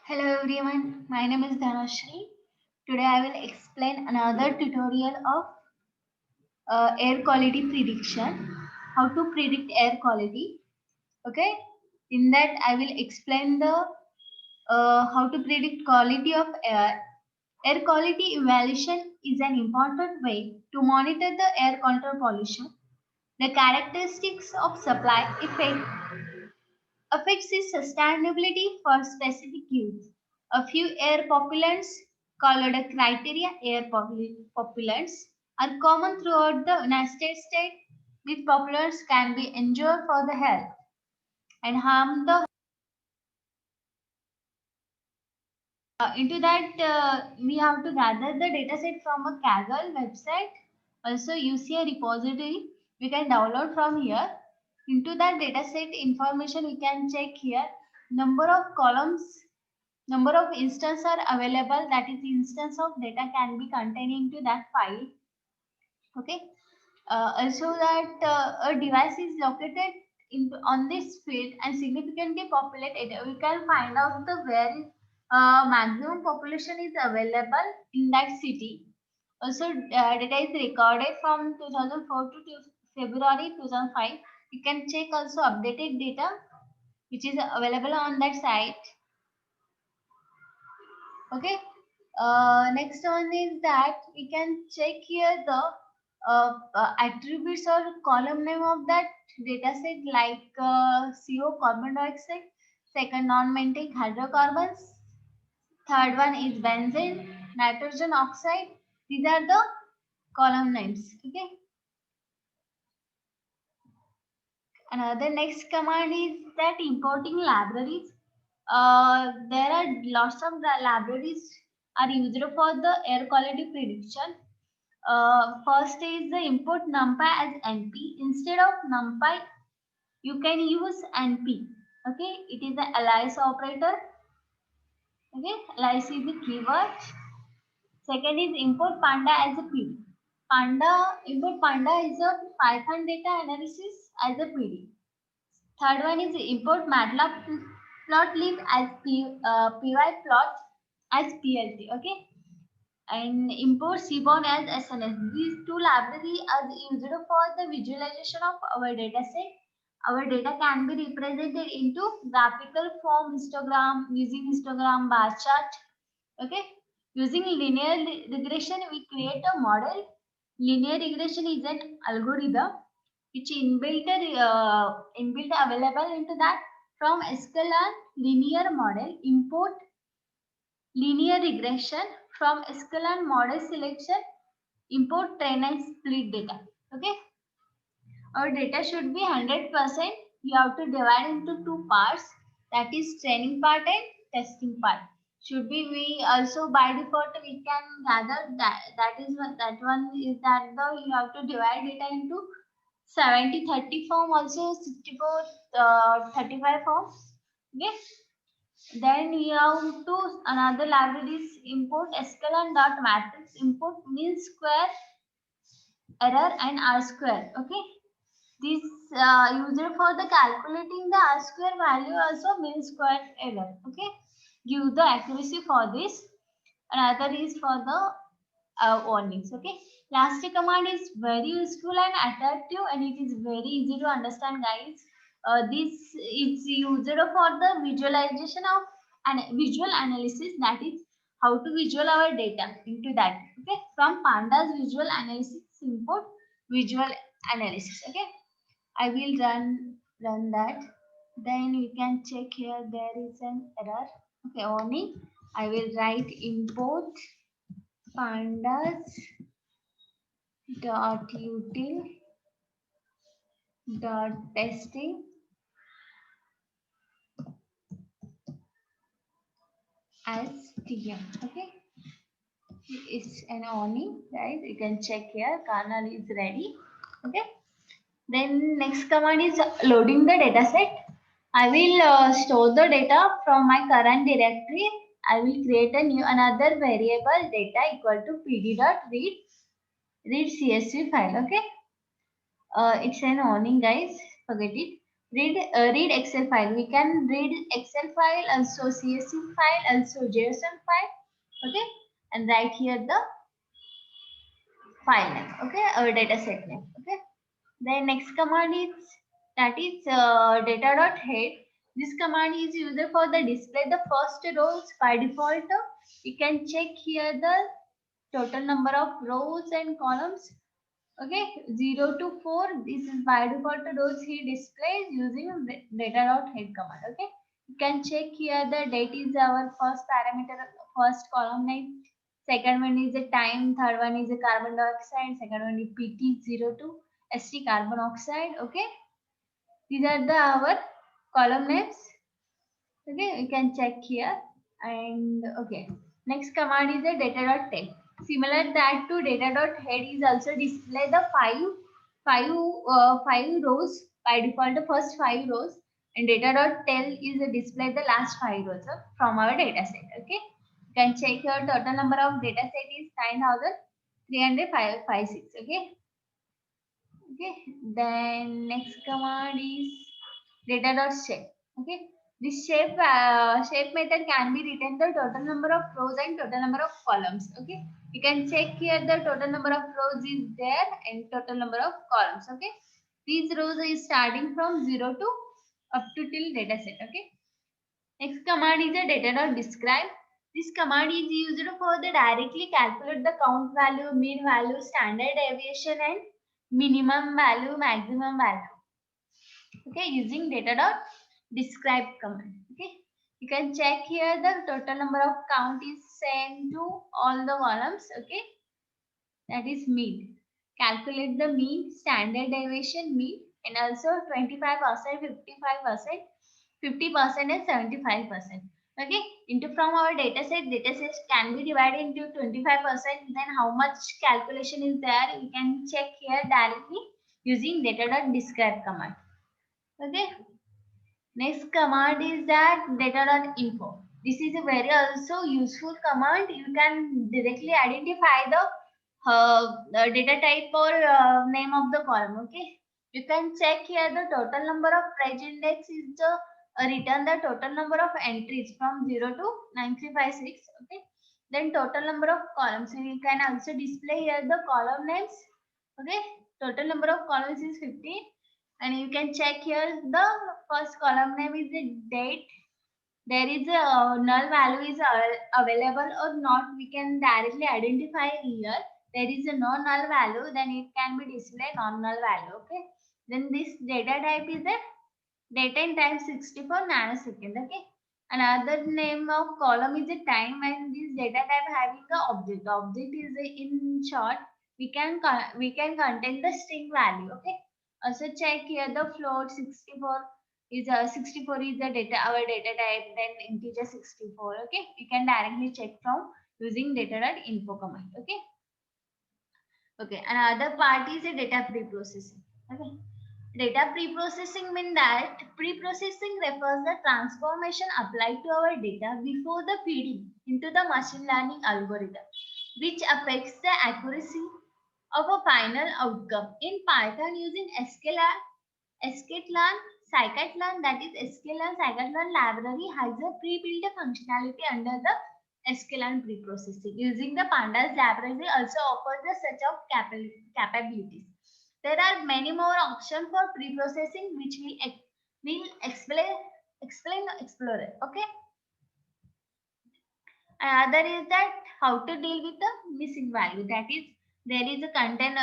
Hello everyone, my name is Dhanashri. Today I will explain another tutorial of air quality prediction. How to predict air quality. Okay, in that I will explain the how to predict quality of air. Air quality evaluation is an important way to monitor the air control pollution. The characteristics of supply effect affects its sustainability for specific use. A few air pollutants, called a criteria air pollutants, are common throughout the United States. These pollutants can be injurious for the health and harm the. Into that, we have to gather the dataset from a Kaggle website. Also, UCA repository we can download from here. Into that dataset information, we can check here number of columns. Number of instances are available, that is instance of data can be contained into that file. Okay. Also that a device is located on this field and significantly populated, we can find out the where maximum population is available in that city. Also data is recorded from 2004 to February 2005. You can check also updated data which is available on that site. Okay. Next one is that we can check here the attributes or column name of that data set, like CO, carbon dioxide. Second, non-metallic hydrocarbons. Third one is benzene, nitrogen oxide. These are the column names. Okay. Another next command is that importing libraries. There are lots of libraries are used for the air quality prediction. First is the import numpy as np. Instead of numpy, you can use np. Okay, it is the alias operator. Okay, alias is the keyword. Second is import panda as a PD. Import panda is a Python data analysis as a PD. Third one is import matplotlib as pyplot as plt. Okay, and import seaborn as SNS. These two libraries are used for the visualization of our data set. Our data can be represented into graphical form, histogram, using histogram bar chart. Okay, using linear regression, we create a model. Linear regression is an algorithm which inbuilt available into that. From sklearn linear model, import linear regression. From sklearn model selection, import train and split data. Okay, our data should be 100%. You have to divide into two parts, that is training part and testing part. Should be we also by default we can gather that is what that one is that the you have to divide data into 70-30 form, also 64-35 forms. Okay. Then you have to another library is import sklearn.matrix, import mean square error and r square. Okay, this used for the calculating the r square value, also mean square error. Okay, give the accuracy for this. Another is for the warnings. Okay, last command is very useful and attractive, and it is very easy to understand, guys. This is used for the visualization of an visual analysis, that is how to visual our data into that. Okay, from pandas visual analysis, import visual analysis. Okay, I will run that. Then we can check here there is an error. Okay, warning. I will write import pandas dot util dot testing as tm. Okay, it's an warning, guys. You can check here. Kernel is ready. Okay. Then next command is loading the dataset. I will store the data from my current directory. I will create a new another variable data equal to pd.read csv file. Okay. It's an warning, guys. Forget it. read Excel file. We can read Excel file, also CSV file, also JSON file. Okay, and write here the file name. Okay, our data set name. Okay, the next command is that is data.head. This command is used for the display the first rows by default. You can check here the total number of rows and columns. Okay, 0 to 4, this is by default rows he displays using data.head command. Okay, you can check here the date is our first parameter, first column name. Second one is the time, third one is the carbon dioxide, second one is PT02 ST carbon oxide. Okay, these are the our column names. Okay, you can check here. And okay, next command is the data.tel. Similar that to data.head is also display the five rows by default, the first 5 rows, and data.tel is the display the last 5 rows from our data set. Okay, you can check your total number of data set is 9,356. Okay, okay, then next command is data.shape. Okay, this shape method can be written the total number of rows and total number of columns. Okay, you can check here the total number of rows is there and total number of columns. Okay, these rows is starting from 0 to up to till data set. Okay, next command is a data.describe. This command is used for the directly calculate the count value, mean value, standard deviation, and minimum value, maximum value. Okay, using data.describe command. Okay, you can check here the total number of count is same to all the columns. Okay, that is mean. Calculate the mean, standard deviation, mean, and also 25%, 55%, 50% and 75%. Okay, into from our data set can be divided into 25%. Then how much calculation is there? You can check here directly using data.describe command. Okay, next command is that data.info. This is a very also useful command. You can directly identify the data type or name of the column. Okay, you can check here the total number of page index is the return the total number of entries from 0 to 9356. Okay, then total number of columns. So you can also display here the column names. Okay, total number of columns is 15, and you can check here the first column name is the date. There is a null value is available or not. We can directly identify here. There is a no null value, then it can be displayed non null value. Okay, then this data type is a data in time 64 nanosecond. Okay, another name of column is a time, and this data type having the object. The object is in short, we can contain the string value. Okay, also check here the float 64 is a 64 is the data our data type, then integer 64. Okay, you can directly check from using data.info command. Okay, okay, another part is a data pre-processing. Okay, data pre-processing means that pre-processing refers the transformation applied to our data before the feeding into the machine learning algorithm, which affects the accuracy of a final outcome. In Python, using sklearn, scikit-learn, that is sklearn scikit-learn library has a pre-built functionality under the sklearn pre-processing. Using the pandas library also offers the such of capabilities. There are many more options for pre-processing which will explore. Okay. Another is that how to deal with the missing value. That is, there is a content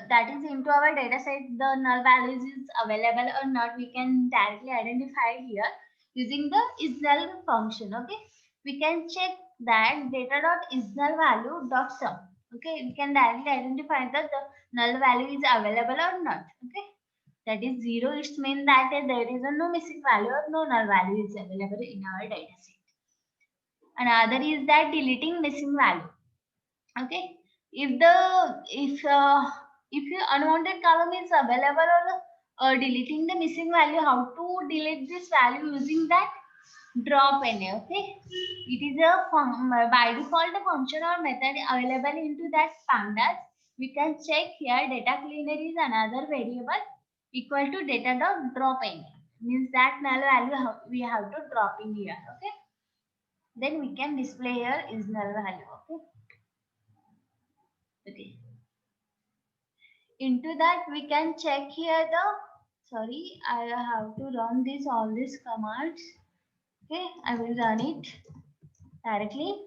that is into our data set. The null values is available or not. We can directly identify here using the isNull function. Okay, we can check that data.isNullValue.sum. Okay, we can directly identify that the null value is available or not. Okay, that is 0. It means that there is no missing value or no null value is available in our data set. Another is that deleting missing value. Okay, if your unwanted column is available or deleting the missing value, how to delete this value using that drop NA. Okay, it is a by default function or method available into that pandas. We can check here data cleaner is another variable equal to data.drop NA. means that null value we have to drop in here. Okay, then we can display here is null value. Okay, okay. Into that we can check here the, sorry, I have to run this all these commands. Okay, I will run it directly.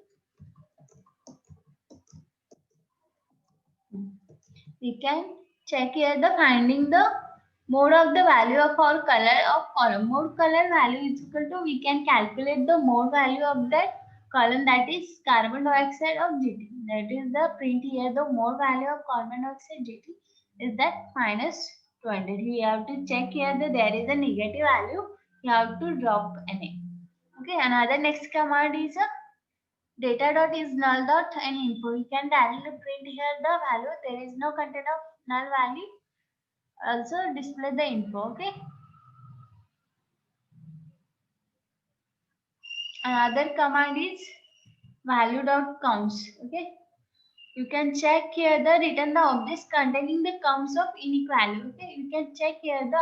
We can check here the finding the mode of the value of our color of column. Mode color value is equal to, we can calculate the mode value of that column, that is carbon dioxide of GT. That is the print here, the mode value of carbon dioxide GT is that minus 200. We have to check here that there is a negative value, you have to drop NA. Okay, another next command is a data dot is null dot and info. We can directly print here the value. There is no content of null value. Also display the info. Okay. Another command is value dot counts. Okay. You can check here the return the objects containing the counts of unique value. Okay. You can check here the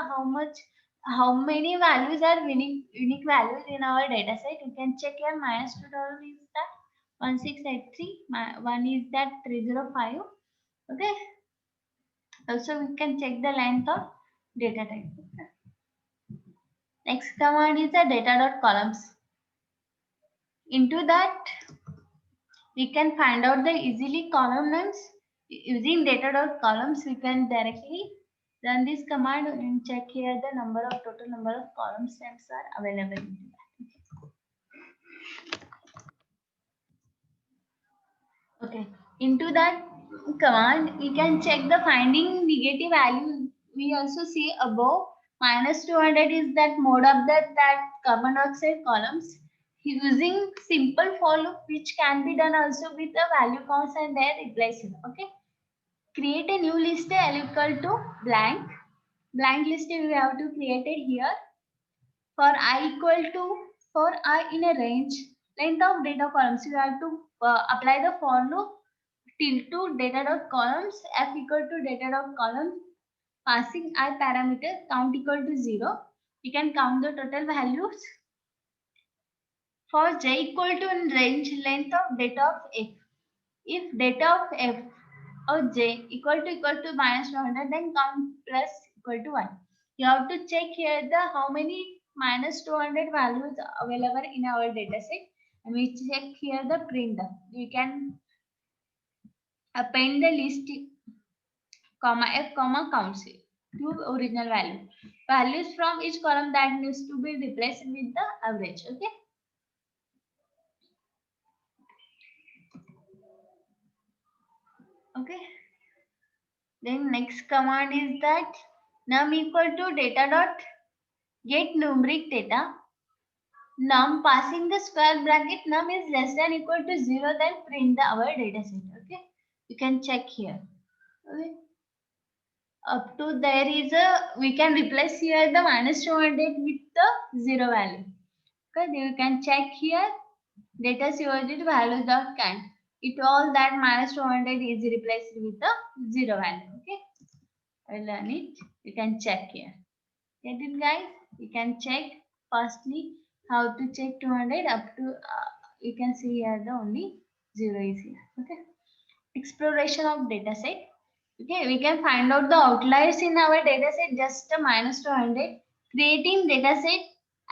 how many values are unique values in our data set. You can check here minus 2000 is that 1683. One is that 305. Okay. Also, we can check the length of data type. Next command is the data.columns. Into that, we can find out the easily column names. Using data.columns, we can directly run this command and check here the total number of columns names are available. Okay. Into that command, we can check the finding negative value. We also see above minus 200 is that mode of that carbon dioxide columns. Using simple for loop, which can be done also with the value counts and their replacement. Okay. Create a new list equal to blank. Blank list we have to create it here. For I equal to, for I in a range, length of data columns, you have to apply the for loop till to data dot columns, f equal to data dot columns, passing I parameter, count equal to 0. You can count the total values. For j equal to in range, length of data of f. If data of f or j equal to minus 200, then count plus equal to 1. You have to check here the how many minus 200 values available in our data set. And we check here the print. We can append the list comma f comma counts to original value. Values from each column that needs to be replaced with the average. Okay. Okay. Then next command is that num equal to data dot get numeric data. Num passing the square bracket, num is less than equal to 0, then print our data set. Okay. You can check here. Okay. Up to there is a, we can replace here the minus 200 with the 0 value. Okay. You can check here data COG value dot count. It all that minus 200 is replaced with the 0 value. Okay. I will learn it. You can check here. Get it, guys? You can check firstly how to check 200 up to you can see here the only 0 is here. Okay. Exploration of data set. Okay, we can find out the outliers in our data set, just a minus 200. Creating data set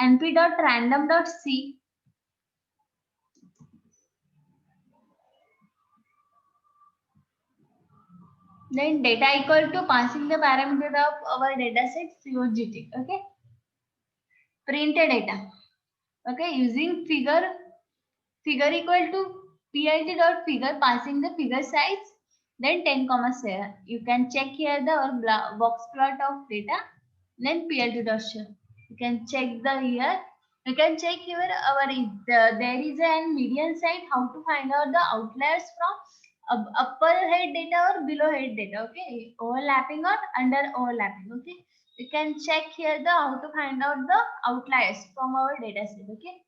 np.random.c. Then data equal to passing the parameter of our data set COGT. Okay. Print data. Okay, using figure equal to PID dot figure, passing the figure size, then 10 comma 7. You can check here the box plot of data, then PLT dot show. You can check the here. You can check here our there is a median side, how to find out the outliers from upper head data or below head data. Okay, overlapping or under overlapping. Okay, you can check here the how to find out the outliers from our data set. Okay.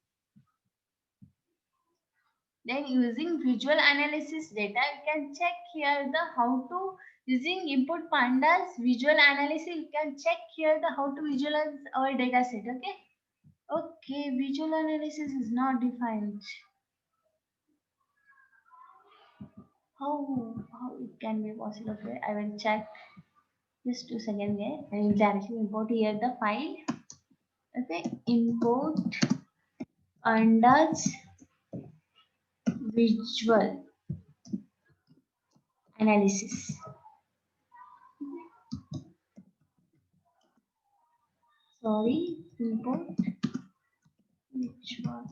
Then using visual analysis data, you can check here the how to Using input pandas visual analysis, you can check here the how to visualize our data set. Okay. Okay, visual analysis is not defined. How it can be possible? Okay, I will check. Just 2 seconds there. I will directly import here the file. Okay, import pandas visual analysis. Sorry, import visual.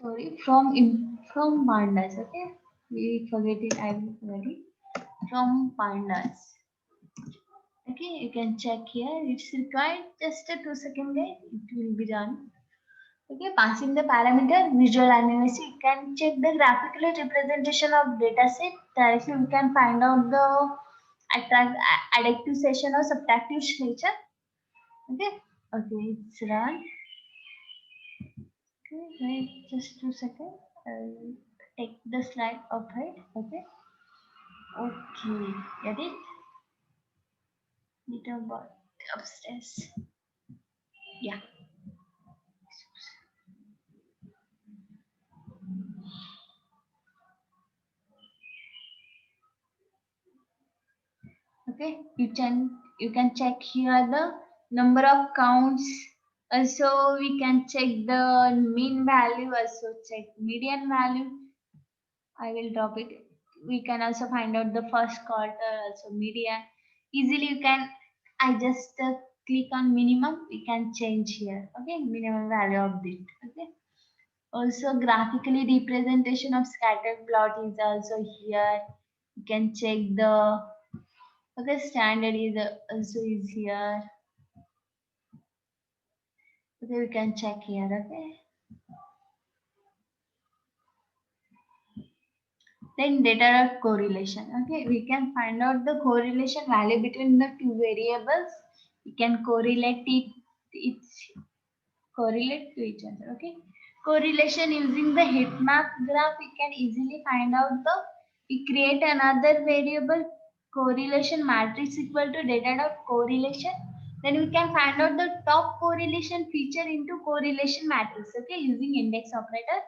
Sorry, from pandas. Okay, we forget it. I will forget it. From pandas. Okay, you can check here. It's required just a 2 second guys. It will be done. Okay, passing the parameter visual analysis, you can check the graphical representation of dataset. Directly we can find out the additive session or subtractive nature. Okay, okay, it's run. Okay, wait just 2 seconds. I'll take the slide of it. Okay, okay, get it? Little bot upstairs. Yeah. Okay, you can check here the number of counts. Also we can check the mean value, also check median value. I will drop it. We can also find out the first quarter, also median. Easily you can, I just click on minimum, we can change here. Okay, minimum value of it. Okay, also graphically representation of scatter plot is also here. You can check the, okay, standard is also is here. Okay, we can check here. Okay. Then data correlation. Okay, we can find out the correlation value between the two variables. We can correlate correlate to each other. Okay. Correlation using the heat map graph, we can easily find out the, we create another variable correlation matrix equal to data dot correlation. Then we can find out the top correlation feature into correlation matrix. Okay, using index operator,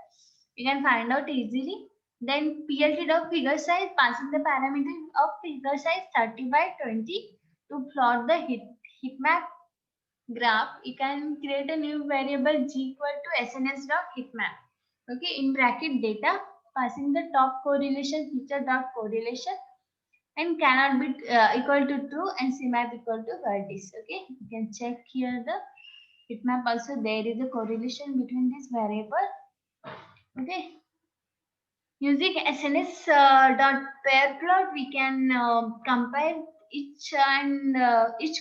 we can find out easily. Then PLT dot figure size, passing the parameter of figure size 30 by 20 to plot the heat map graph. You can create a new variable g equal to sns dot heatmap. Okay, in bracket data, passing the top correlation feature dot correlation and cannot be equal to true and cmap equal to vertex. Okay, you can check here the heatmap. Also there is a correlation between this variable. Okay, using sns dot pair plot, we can compare each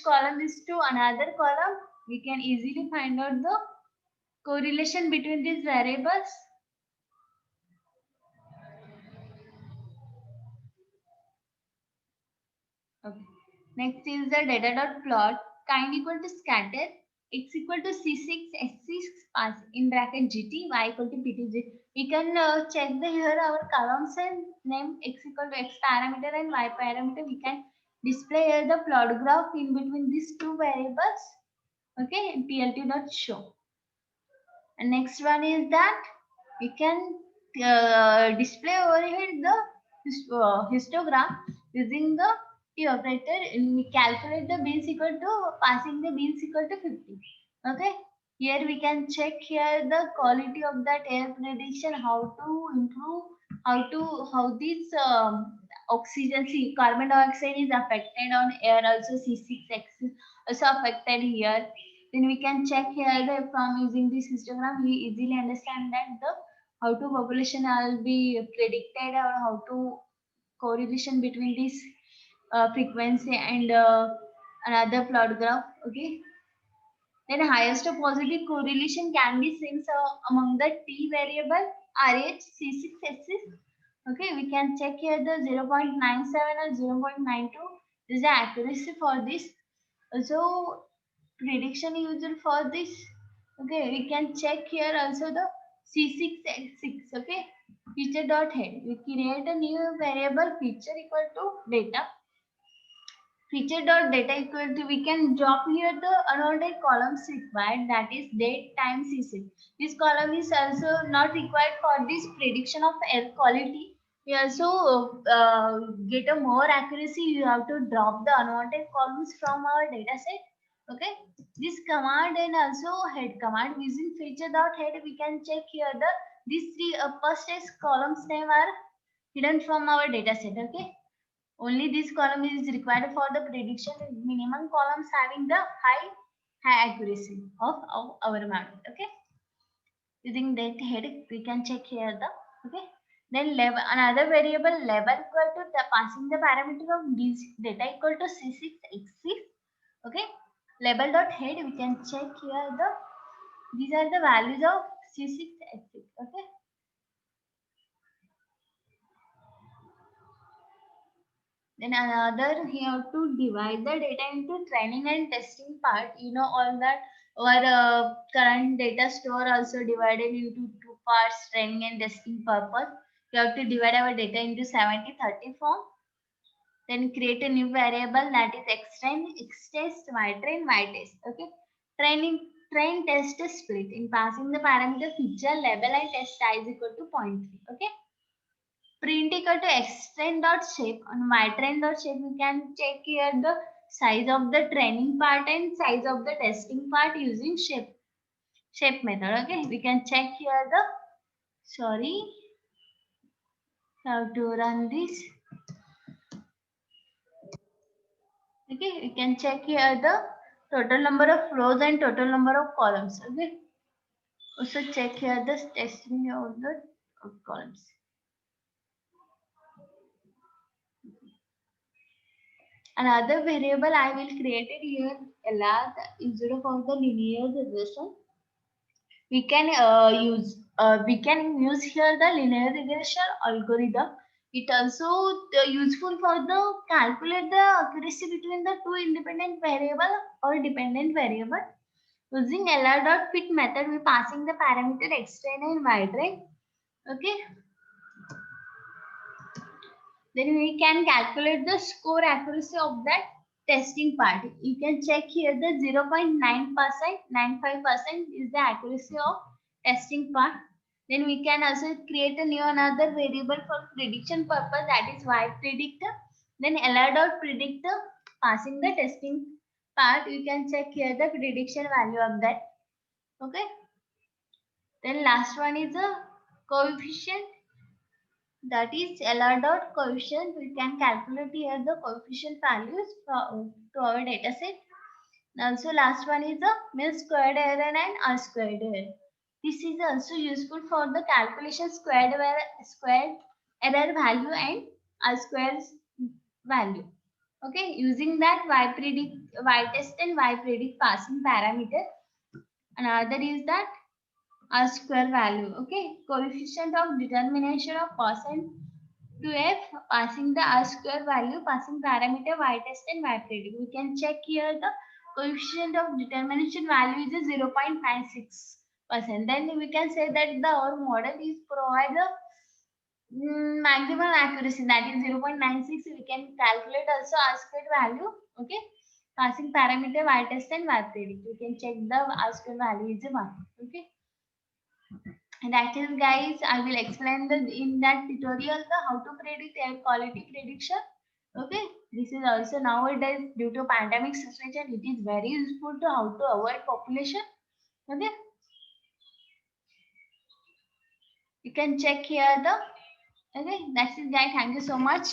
column is to another column. We can easily find out the correlation between these variables. Okay. Next is the data dot plot. Kind equal to scatter, x equal to c6, x6 pass in bracket gt, y equal to ptg. We can check the here our columns and name x equal to x parameter and y parameter. We can display here the plot graph in between these two variables. Okay, plt dot show. And next one is that we can display over here the histogram using the T operator. And we calculate the beans equal to, passing the beans equal to 50. Okay, here we can check here the quality of that air prediction, how to improve, how this oxygen, see, carbon dioxide is affected on air, also C6X is also affected here. Then we can check here the, from using this histogram we easily understand that the how to population will be predicted, or how to correlation between this frequency and another plot graph. Okay, then highest positive correlation can be seen among the t variable RH C6 axis. Okay, we can check here the 0.97 or 0.92 is the accuracy for this. Also prediction user for this. Okay, we can check here also the C6 X6. Okay, feature dot head. We create a new variable feature equal to data. Feature dot data equal to, we can drop here the unwanted columns required, that is date, time, season. This column is also not required for this prediction of air quality. We also get a more accuracy. You have to drop the unwanted columns from our data set. Okay, this command and also head command, using feature dot head we can check here the these three first is columns name are hidden from our data set. Okay, only this column is required for the prediction, minimum columns having the high accuracy of our model. Okay, using that head we can check here the, okay, then level, another variable level equal to the passing the parameter of this data equal to c6 x6. Okay, label dot head we can check here the, these are the values of c6 x6. Okay, then another, we have to divide the data into training and testing part. You know all that our current data store also divided into two parts, training and testing purpose. We have to divide our data into 70-30 form. Then create a new variable, that is xtrain, xtest, ytrain, ytest. Okay, train test is split in passing the parameter feature label and test size equal to 0.3. Okay, print equal to xtrain dot shape. On ytrain dot shape we can check here the size of the training part and size of the testing part using shape method. Okay, we can check here the, sorry, how to run this. Okay, we can check here the total number of rows and total number of columns. Okay, also check here the testing of the columns. Another variable I will create it here, LR, instead of the linear regression. We can use here the linear regression algorithm. It also useful for the calculate the accuracy between the two independent variable or dependent variable. Using lr.fit method, we passing the parameter xtrain and ytrain. Okay, then we can calculate the score accuracy of that testing part. You can check here the 0.9%, 95% is the accuracy of testing part. Then we can also create a new another variable for prediction purpose, that is y predictor. Then lr.predictor, passing the testing part, you can check here the prediction value of that. Okay. Then last one is a coefficient, that is LR dot coefficient. We can calculate here the coefficient values to our data set. Also last one is the mean squared error and R squared error. This is also useful for the calculation squared error value and R squared value. Okay, using that y test and y predict passing parameter. Another is that R square value. Okay, coefficient of determination of percent to f, passing the R square value, passing parameter y test and y predict. We can check here the coefficient of determination value is 0.96%. Then we can say that our model is provide the maximum accuracy, that is 0.96. We can calculate also R square value. Okay, passing parameter y test and y predict. We can check the R square value is 1. Okay. And that is, guys, I will explain in that tutorial the how to predict air quality prediction. Okay, this is also nowadays due to pandemic situation, it is very useful to how to avoid population. Okay, you can check here the, okay, that's it, guys. Thank you so much.